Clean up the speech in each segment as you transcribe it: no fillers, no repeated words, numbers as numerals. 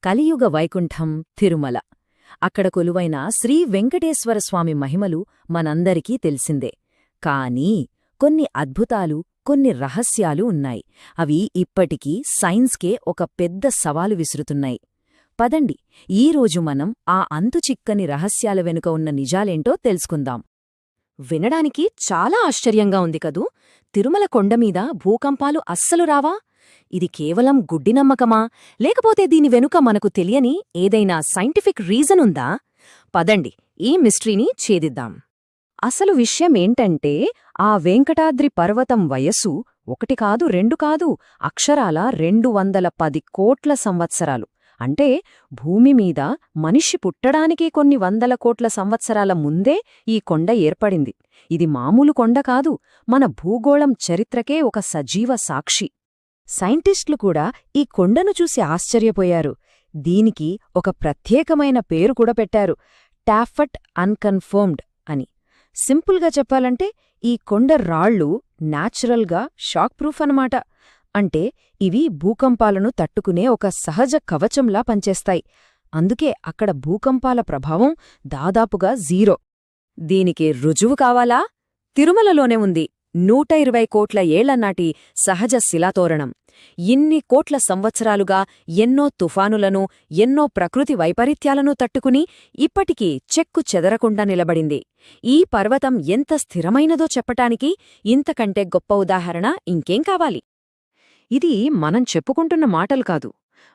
కలియుగ వైకుంఠం తిరుమల. అక్కడ కొలువైన శ్రీ వెంకటేశ్వరస్వామి మహిమలు మనందరికీ తెలిసిందే. కానీ కొన్ని అద్భుతాలు, కొన్ని రహస్యాలు ఉన్నాయి. అవి ఇప్పటికీ సైన్స్కే ఒక పెద్ద సవాలు విసురుతున్నాయి. పదండి, ఈరోజు మనం ఆ అంతుచిక్కని రహస్యాల వెనుక ఉన్న నిజాలేంటో తెలుసుకుందాం. వినడానికి చాలా ఆశ్చర్యంగా ఉంది కదూ! తిరుమల కొండమీద భూకంపాలు అస్సలు రావా? ఇది కేవలం గుడ్డి నమ్మకమా, లేకపోతే దీని వెనుక మనకు తెలియని ఏదైనా సైంటిఫిక్ రీజన్ ఉందా? పదండి, ఈ మిస్టరీని ఛేదిద్దాం. అసలు విషయమేంటంటే, ఆ వెంకటాద్రి పర్వతం వయస్సు 1 కాదు 2 కాదు, అక్షరాల 210 కోట్ల సంవత్సరాలు. అంటే భూమిమీద మనిషి పుట్టడానికి కొన్ని వందల కోట్ల సంవత్సరాల ముందే ఈ కొండ ఏర్పడింది. ఇది మామూలు కొండ కాదు, మన భూగోళం చరిత్రకే ఒక సజీవ సాక్షి. సైంటిస్టులు కూడా ఈ కొండను చూసి ఆశ్చర్యపోయారు. దీనికి ఒక ప్రత్యేకమైన పేరు కూడా పెట్టారు, టాఫట్ అన్కన్ఫర్మ్డ్ అని. సింపుల్గా చెప్పాలంటే ఈ కొండ రాళ్ళు న్యాచురల్గా షాక్ ప్రూఫ్ అన్నమాట. అంటే ఇవి భూకంపాలను తట్టుకునే ఒక సహజ కవచంలా పనిచేస్తాయి. అందుకే అక్కడ భూకంపాల ప్రభావం దాదాపుగా 0. దీనికి రుజువు కావాలా? తిరుమలలోనే ఉంది 120 కోట్ల ఏళ్లనాటి సహజ శిలాతోరణం. ఇన్ని కోట్ల సంవత్సరాలుగా ఎన్నో తుఫానులను, ఎన్నో ప్రకృతి వైపరీత్యాలను తట్టుకుని ఇప్పటికీ చెక్కు చెదరకుండా నిలబడింది. ఈ పర్వతం ఎంత స్థిరమైనదో చెప్పటానికి ఇంతకంటే గొప్ప ఉదాహరణ ఇంకేం కావాలి? ఇది మనం చెప్పుకుంటున్న మాటలు కాదు.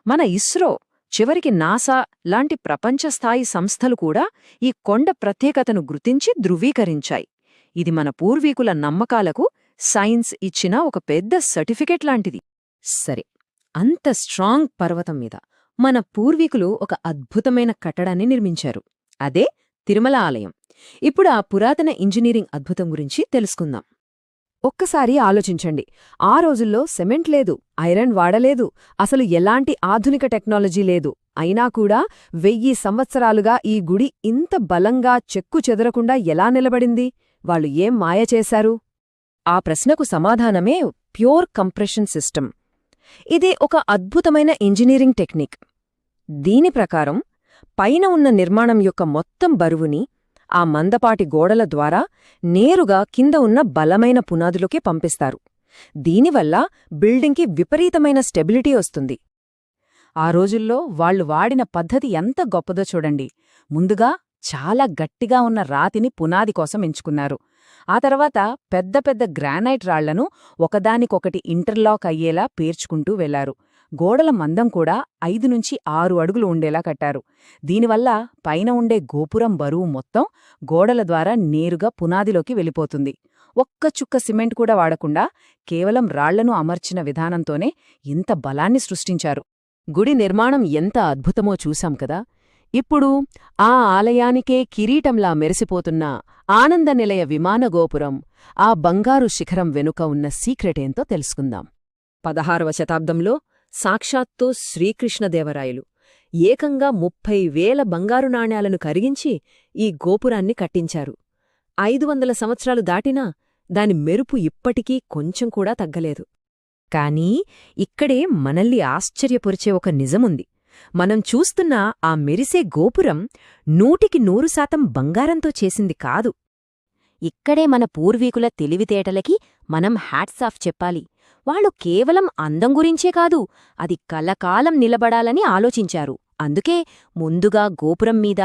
మన ఇస్రో, చివరికి నాసా లాంటి ప్రపంచస్థాయి సంస్థలు కూడా ఈ కొండ ప్రత్యేకతను గుర్తించి ధృవీకరించాయి. ఇది మన పూర్వీకుల నమ్మకాలకు సైన్స్ ఇచ్చిన ఒక పెద్ద సర్టిఫికెట్ లాంటిది. సరే, అంత స్ట్రాంగ్ పర్వతం మీద మన పూర్వీకులు ఒక అద్భుతమైన కట్టడాన్ని నిర్మించారు. అదే తిరుమల ఆలయం. ఇప్పుడు ఆ పురాతన ఇంజనీరింగ్ అద్భుతం గురించి తెలుసుకుందాం. ఒక్కసారి ఆలోచించండి. ఆ రోజుల్లో సిమెంట్ లేదు, ఐరన్ వాడలేదు, అసలు ఎలాంటి ఆధునిక టెక్నాలజీ లేదు. అయినా కూడా 1000 సంవత్సరాలుగా ఈ గుడి ఇంత బలంగా చెక్కు చెదరకుండా ఎలా నిలబడింది? వాళ్ళు ఏం మాయ చేశారు? ఆ ప్రశ్నకు సమాధానమే ప్యూర్ కంప్రెషన్ సిస్టమ్. ఇది ఒక అద్భుతమైన ఇంజనీరింగ్ టెక్నిక్. దీని ప్రకారం పైన ఉన్న నిర్మాణం యొక్క మొత్తం బరువుని ఆ మందపాటి గోడల ద్వారా నేరుగా కింద ఉన్న బలమైన పునాదులోకి పంపిస్తారు. దీనివల్ల బిల్డింగ్కి విపరీతమైన స్టెబిలిటీ వస్తుంది. ఆ రోజుల్లో వాళ్లు వాడిన పద్ధతి ఎంత గొప్పదో చూడండి. ముందుగా చాలా గట్టిగా ఉన్న రాతిని పునాది కోసం ఎంచుకున్నారు. ఆ తర్వాత పెద్ద పెద్ద గ్రానైట్ రాళ్లను ఒకదానికొకటి ఇంటర్లాక్ అయ్యేలా పేర్చుకుంటూ వెళ్లారు. గోడల మందం కూడా 5 నుంచి 6 అడుగులు ఉండేలా కట్టారు. దీనివల్ల పైన ఉండే గోపురం బరువు మొత్తం గోడల ద్వారా నేరుగా పునాదిలోకి వెళ్ళిపోతుంది. ఒక్క చుక్క సిమెంట్ కూడా వాడకుండా కేవలం రాళ్లను అమర్చిన విధానంతోనే ఇంత బలాన్ని సృష్టించారు. గుడి నిర్మాణం ఎంత అద్భుతమో చూశాం కదా. ఇప్పుడు ఆ ఆలయానికే కిరీటంలా మెరిసిపోతున్న ఆనందనిలయ విమానగోపురం, ఆ బంగారు శిఖరం వెనుక ఉన్న సీక్రెటేంతో తెలుసుకుందాం. 16వ శతాబ్దంలో సాక్షాత్తు శ్రీకృష్ణదేవరాయలు ఏకంగా 30,000 బంగారు నాణ్యాలను కరిగించి ఈ గోపురాన్ని కట్టించారు. 500 సంవత్సరాలు దాటినా దాని మెరుపు ఇప్పటికీ కొంచెం కూడా తగ్గలేదు. కానీ ఇక్కడే మనల్ని ఆశ్చర్యపరిచే ఒక నిజముంది. మనం చూస్తున్న ఆ మెరిసే గోపురం 100% బంగారంతో చేసింది కాదు. ఇక్కడే మన పూర్వీకుల తెలివితేటలకి మనం హ్యాట్సాఫ్ చెప్పాలి. వాళ్ళు కేవలం అందం గురించే కాదు, అది కలకాలం నిలబడాలని ఆలోచించారు. అందుకే ముందుగా గోపురం మీద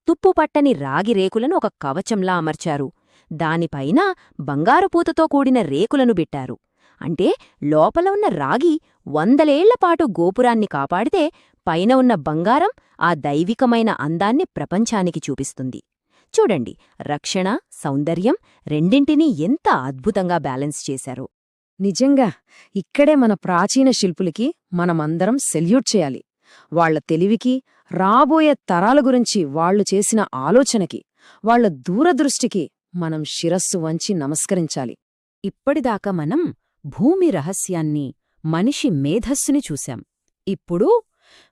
తుప్పుపట్టని రాగి రేకులను ఒక కవచంలా అమర్చారు. దానిపైన బంగారుపూతతో కూడిన రేకులను పెట్టారు. అంటే లోపల ఉన్న రాగి 100 ఏళ్లపాటు గోపురాన్ని కాపాడితే, పైన ఉన్న బంగారం ఆ దైవికమైన అందాన్ని ప్రపంచానికి చూపిస్తుంది. చూడండి, రక్షణ, సౌందర్యం రెండింటినీ ఎంత అద్భుతంగా బ్యాలెన్స్ చేశారో. నిజంగా ఇక్కడే మన ప్రాచీన శిల్పులకి మనమందరం సెల్యూట్ చేయాలి. వాళ్ల తెలివికి, రాబోయే తరాల గురించి వాళ్లు చేసిన ఆలోచనకి, వాళ్ల దూరదృష్టికి మనం శిరస్సు వంచి నమస్కరించాలి. ఇప్పటిదాకా మనం భూమి రహస్యాన్ని, మనిషి మేధస్సుని చూశాం. ఇప్పుడు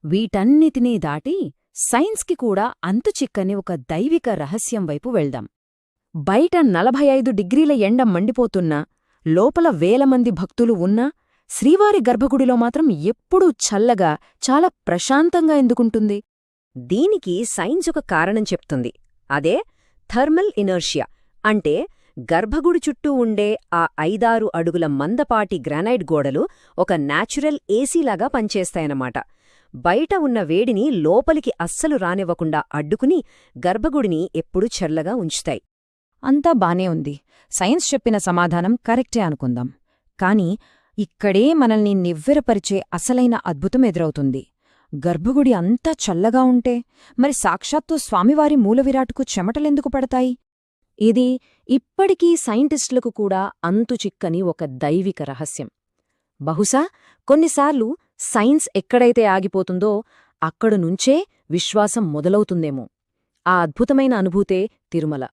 వీటన్నిటినీ దాటి సైన్స్కి కూడా అంతుచిక్కని ఒక దైవిక రహస్యం వైపు వెళ్దాం. బయట 45 డిగ్రీల ఎండ మండిపోతున్నా, లోపల వేల మంది భక్తులు ఉన్నా శ్రీవారి గర్భగుడిలో మాత్రం ఎప్పుడూ చల్లగా చాలా ప్రశాంతంగా ఎందుకుంటుంది? దీనికి సైన్స్ ఒక కారణం చెప్తుంది. అదే థర్మల్ ఇనర్షియా. అంటే గర్భగుడి చుట్టూ ఉండే ఆ 5-6 అడుగుల మందపాటి గ్రానైట్ గోడలు ఒక న్యాచురల్ ఏసీలాగా పనిచేస్తాయన్నమాట. బయట ఉన్న వేడిని లోపలికి అస్సలు రానివ్వకుండా అడ్డుకుని గర్భగుడిని ఎప్పుడూ చల్లగా ఉంచుతాయి. అంతా బానే ఉంది. సైన్స్ చెప్పిన సమాధానం కరెక్టే అనుకుందాం. కాని ఇక్కడే మనల్ని నివ్వెరపరిచే అసలైన అద్భుతం ఎదురవుతుంది. గర్భగుడి అంతా చల్లగా ఉంటే మరి సాక్షాత్తు స్వామివారి మూలవిరాటుకు చెమటలెందుకు పడతాయి? ఇది ఇప్పటికీ సైంటిస్టులకు కూడా అంతుచిక్కని ఒక దైవిక రహస్యం. బహుశా కొన్నిసార్లు సైన్స్ ఎక్కడైతే ఆగిపోతుందో అక్కడునుంచే విశ్వాసం మొదలవుతుందేమో. ఆ అద్భుతమైన అనుభూతే తిరుమల.